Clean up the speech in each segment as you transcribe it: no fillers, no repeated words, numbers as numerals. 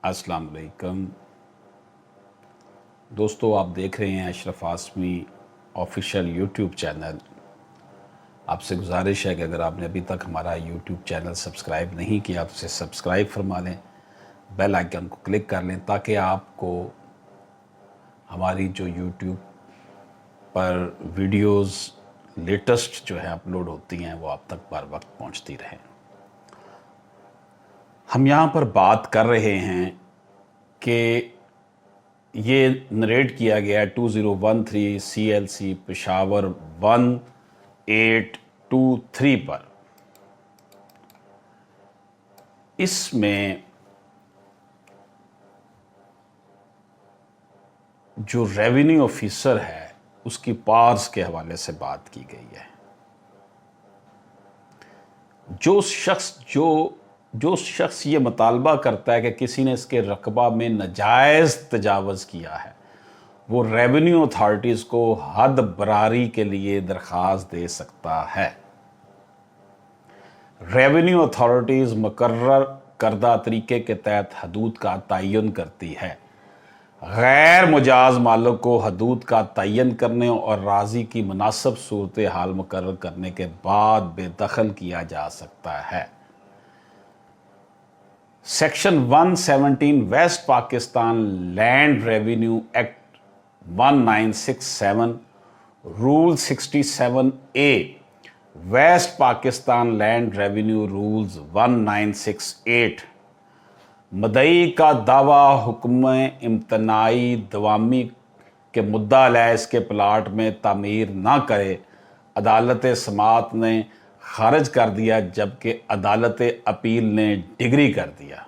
अस्सलाम वालेकुम दोस्तों, आप देख रहे हैं अशरफ आसमी ऑफिशियल यूट्यूब चैनल। आपसे गुजारिश है कि अगर आपने अभी तक हमारा यूट्यूब चैनल सब्सक्राइब नहीं किया, आप उसे सब्सक्राइब फरमा लें, बेल आइकन को क्लिक कर लें ताकि आपको हमारी जो यूट्यूब पर वीडियोस लेटेस्ट जो है अपलोड होती हैं वो आप तक बर वक्त पहुंचती रहें। हम यहाँ पर बात कर रहे हैं कि ये नरेट किया गया है 2013 CLC पेशावर 1823 पर। इसमें जो रेवेन्यू ऑफिसर है उसकी पावर्स के हवाले से बात की गई है। जो शख्स ये मुतालबा करता है कि किसी ने इसके रकबा में नाजायज़ तजावज़ किया है, वो रेवेन्यू अथॉरिटीज़ को हद बरारी के लिए दरख्वास्त दे सकता है। रेवेन्यू अथॉरिटीज़ मुकर्रर करदा तरीके के तहत हदूद का तयन करती है। गैर मुजाज मालिक को हदूद का तयन करने और राजी की मुनासिब सूरत हाल मुकर्रर करने के बाद बेदखल किया जा सकता है। Section 117 west Pakistan land revenue act 1967 rule 67A west Pakistan land revenue rules 1968 मदई का दावा हुक्म इम्तनाई दवामी के मुद्दा अलैह इसके प्लाट में तामीर ना करे, अदालत समात ने खारिज कर दिया, जबकि अदालत अपील ने डिग्री कर दिया।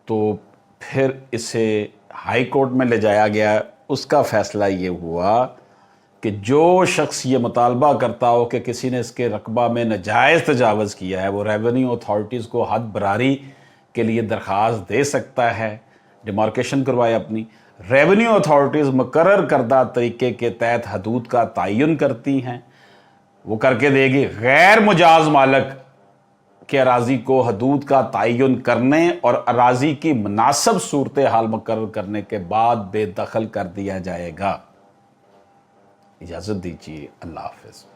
तो फिर इसे हाई कोर्ट में ले जाया गया। उसका फैसला ये हुआ कि जो शख्स ये मुतालबा करता हो कि किसी ने इसके रकबा में नाजायज़ तजावज़ किया है, वो रेवेन्यू अथॉरिटीज़ को हद बरारी के लिए दरख्वास्त दे सकता है। डिमार्केशन करवाए अपनी। रेवेन्यू अथॉरिटीज़ मुकर्रर करदा तरीके के तहत हदूद का तयन करती हैं, वो करके देगी। गैर मुजाज मालिक के अराजी को हदूद का तयन करने और अराजी की मुनासिब सूरत हाल मुकर्रर करने के बाद बेदखल कर दिया जाएगा। इजाज़त दीजिए। अल्लाह हाफ़िज़।